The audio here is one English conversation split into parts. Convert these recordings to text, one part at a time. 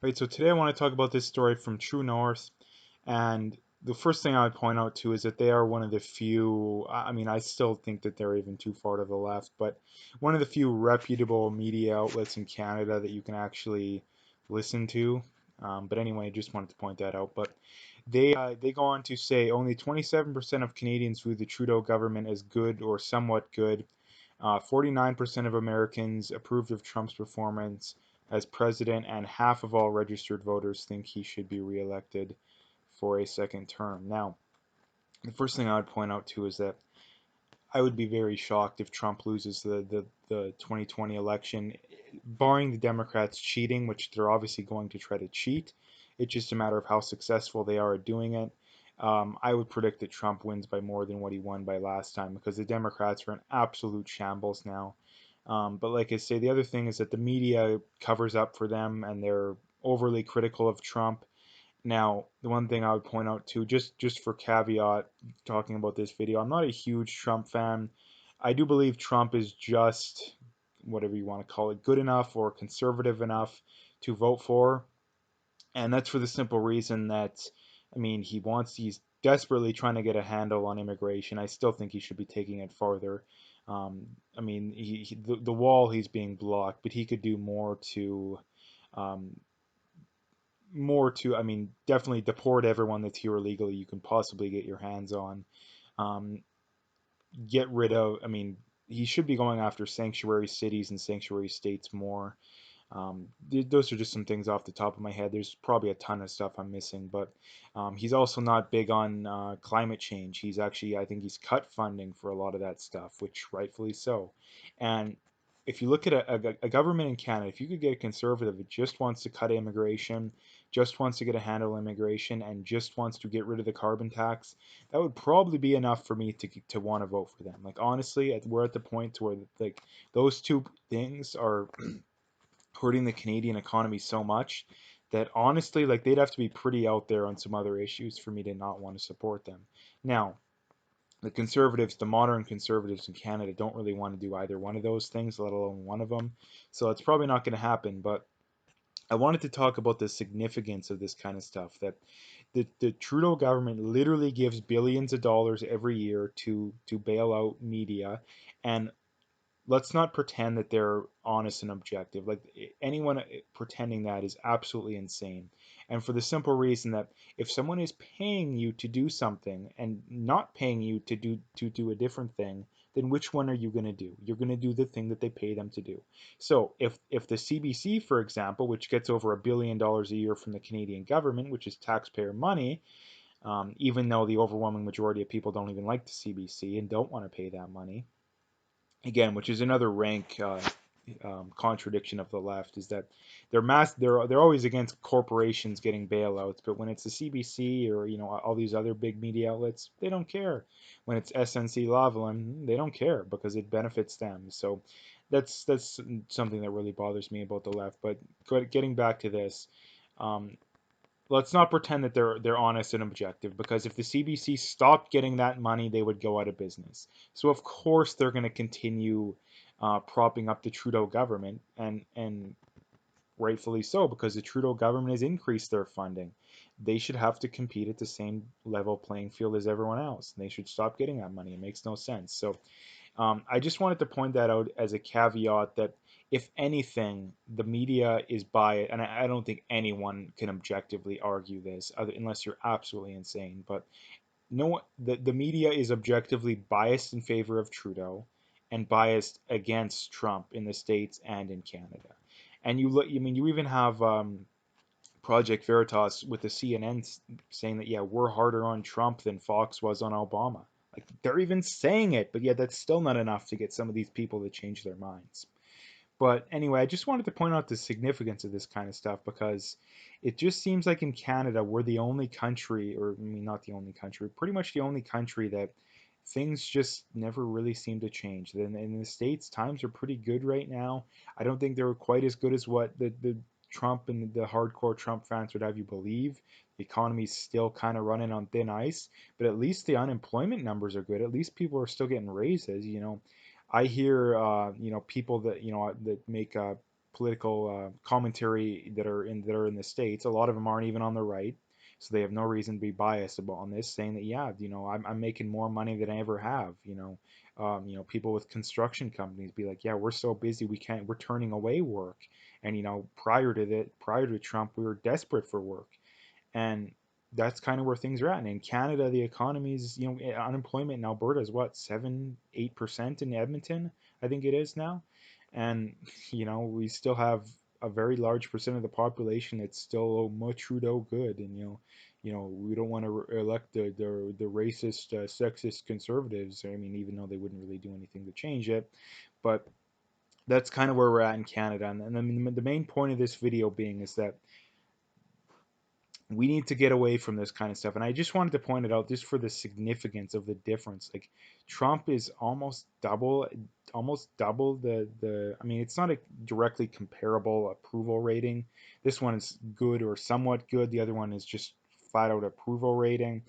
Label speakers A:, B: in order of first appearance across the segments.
A: Right, so today I want to talk about this story from True North, and the first thing I would point out too is that they are one of the few, I mean, I still think that they're even too far to the left, but one of the few reputable media outlets in Canada that you can actually listen to. But anyway, I just wanted to point that out. But they go on to say only 27% of Canadians view the Trudeau government as good or somewhat good. 49% of Americans approved of Trump's performance as president, and half of all registered voters think he should be reelected for a second term. Now, the first thing I would point out too is that I would be very shocked if Trump loses the 2020 election, barring the Democrats cheating, which they're obviously going to try to cheat. It's just a matter of how successful they are at doing it. I would predict that Trump wins by more than what he won by last time because the Democrats are in absolute shambles now. But like I say, the other thing is that the media covers up for them and they're overly critical of Trump. Now, the one thing I would point out too, just for caveat, talking about this video, I'm not a huge Trump fan. I do believe Trump is just whatever you want to call it, good enough or conservative enough to vote for, and that's for the simple reason that, I mean, he's desperately trying to get a handle on immigration. I still think he should be taking it farther. I mean, the wall he's being blocked, but he could do um, I mean, definitely deport everyone that's here illegally you can possibly get your hands on. Um, get rid of, I mean, he should be going after sanctuary cities and sanctuary states more. Those are just some things off the top of my head. There's probably a ton of stuff I'm missing, but he's also not big on climate change. He's actually, I think he's cut funding for a lot of that stuff, which rightfully so. And if you look at a government in Canada, if you could get a conservative that just wants to cut immigration, just wants to get a handle on immigration, and just wants to get rid of the carbon tax, that would probably be enough for me to want to vote for them. Like honestly, we're at the point where like those two things are hurting the Canadian economy so much that honestly, like they'd have to be pretty out there on some other issues for me to not want to support them. Now, the conservatives, the modern conservatives in Canada, don't really want to do either one of those things, let alone one of them. So it's probably not going to happen. But I wanted to talk about the significance of this kind of stuff. That the Trudeau government literally gives billions of dollars every year to bail out media, and let's not pretend that they're honest and objective. Like anyone pretending that is absolutely insane. And for the simple reason that if someone is paying you to do something and not paying you to do a different thing, then which one are you going to do? You're going to do the thing that they pay them to do. So if the CBC, for example, which gets over $1 billion a year from the Canadian government, which is taxpayer money, even though the overwhelming majority of people don't even like the CBC and don't want to pay that money, again, which is another rank contradiction of the left, is that they're always against corporations getting bailouts, but when it's the CBC or all these other big media outlets, they don't care. When it's SNC Lavalin, they don't care because it benefits them. So that's something that really bothers me about the left. But getting back to this, um, let's not pretend that they're honest and objective, because if the CBC stopped getting that money, they would go out of business. So of course they're going to continue propping up the Trudeau government, and rightfully so, because the Trudeau government has increased their funding. They should have to compete at the same level playing field as everyone else. They should stop getting that money. It makes no sense. So I just wanted to point that out as a caveat that if anything, the media is biased, and I don't think anyone can objectively argue this, unless you're absolutely insane. But no, the media is objectively biased in favor of Trudeau and biased against Trump in the States and in Canada. And you look, I mean, you even have Project Veritas with the CNN saying that, yeah, we're harder on Trump than Fox was on Obama. Like they're even saying it, but yet that's still not enough to get some of these people to change their minds. But anyway, I just wanted to point out the significance of this kind of stuff because it just seems like in Canada we're the only country, or I mean not the only country, pretty much the only country that things just never really seem to change. Then in the States, times are pretty good right now. I don't think they're quite as good as what the Trump and the hardcore Trump fans would have you believe. The economy's still kind of running on thin ice, but at least the unemployment numbers are good. At least people are still getting raises. I hear people that that make political commentary that are in the states. A lot of them aren't even on the right, so they have no reason to be biased about on this, saying that yeah, I'm making more money than I ever have. People with construction companies be like, yeah, we're so busy we're turning away work, and prior to Trump, we were desperate for work, and that's kind of where things are at. And in Canada, the economy's, unemployment in Alberta is what, 7-8% in Edmonton, I think it is now. And, we still have a very large percent of the population that's still much Trudeau good. And, we don't want to elect the racist, sexist conservatives. I mean, even though they wouldn't really do anything to change it. But that's kind of where we're at in Canada. And I mean, the main point of this video being is that we need to get away from this kind of stuff. And I just wanted to point it out just for the significance of the difference. Like Trump is almost double the I mean, it's not a directly comparable approval rating. This one is good or somewhat good. The other one is just flat out approval rating.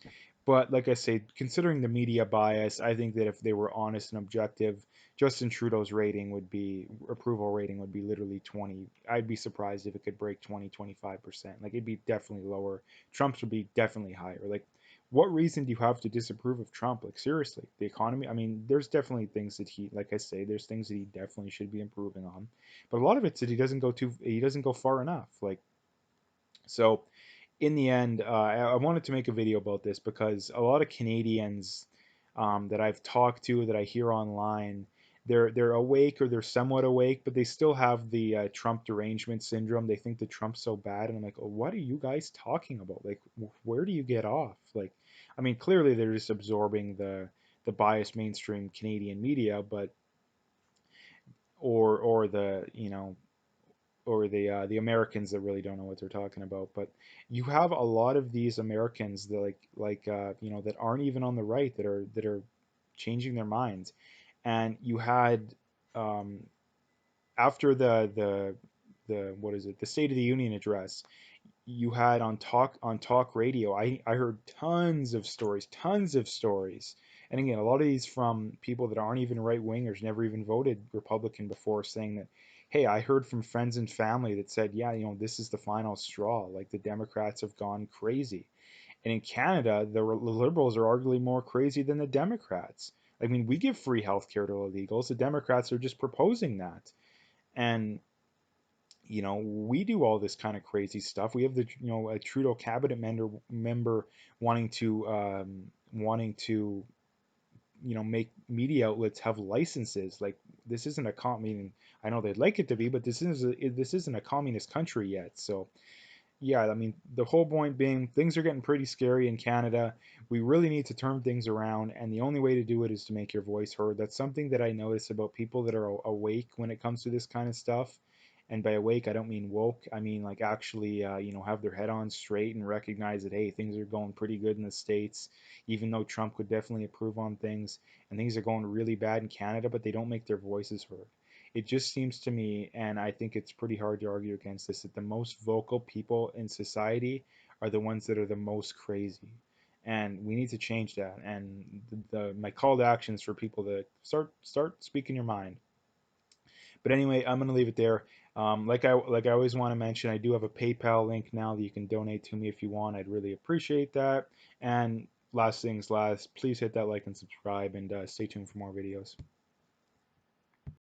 A: But like I say, considering the media bias, I think that if they were honest and objective, Justin Trudeau's approval rating would be literally 20. I'd be surprised if it could break 20-25%. Like it'd be definitely lower. Trump's would be definitely higher. Like what reason do you have to disapprove of Trump? Like seriously, the economy, I mean, there's definitely things that like I say, there's things that he definitely should be improving on. But a lot of it's that he doesn't go far enough. Like so in the end, I wanted to make a video about this because a lot of Canadians that I've talked to, that I hear online, they're awake or they're somewhat awake, but they still have the Trump derangement syndrome. They think that Trump's so bad, and I'm like, oh, what are you guys talking about? Like, where do you get off? Like, I mean, clearly they're just absorbing the biased mainstream Canadian media, but or the the Americans that really don't know what they're talking about. But you have a lot of these Americans that that aren't even on the right that are changing their minds. And you had um, after the what is it, the State of the Union address, you had on talk radio. I heard tons of stories, and again, a lot of these from people that aren't even right wingers, never even voted Republican before, saying that, hey, I heard from friends and family that said, yeah, this is the final straw. Like the Democrats have gone crazy, and in Canada, the Liberals are arguably more crazy than the Democrats. I mean, we give free healthcare to illegals. The Democrats are just proposing that, and we do all this kind of crazy stuff. We have a Trudeau cabinet member wanting to make media outlets have licenses. Like this isn't a mean, I know they'd like it to be, but this isn't a communist country yet. So yeah, I mean, the whole point being things are getting pretty scary in Canada. We really need to turn things around, and the only way to do it is to make your voice heard. That's something that I notice about people that are awake when it comes to this kind of stuff. And by awake, I don't mean woke. I mean like actually, have their head on straight and recognize that hey, things are going pretty good in the States, even though Trump could definitely approve on things, and things are going really bad in Canada, but they don't make their voices heard. It just seems to me, and I think it's pretty hard to argue against this, that the most vocal people in society are the ones that are the most crazy. And we need to change that. And my call to action is for people to start speaking your mind. But anyway, I'm gonna leave it there. Like I always want to mention, I do have a PayPal link now that you can donate to me if you want. I'd really appreciate that. And last things last, please hit that like and subscribe, and stay tuned for more videos.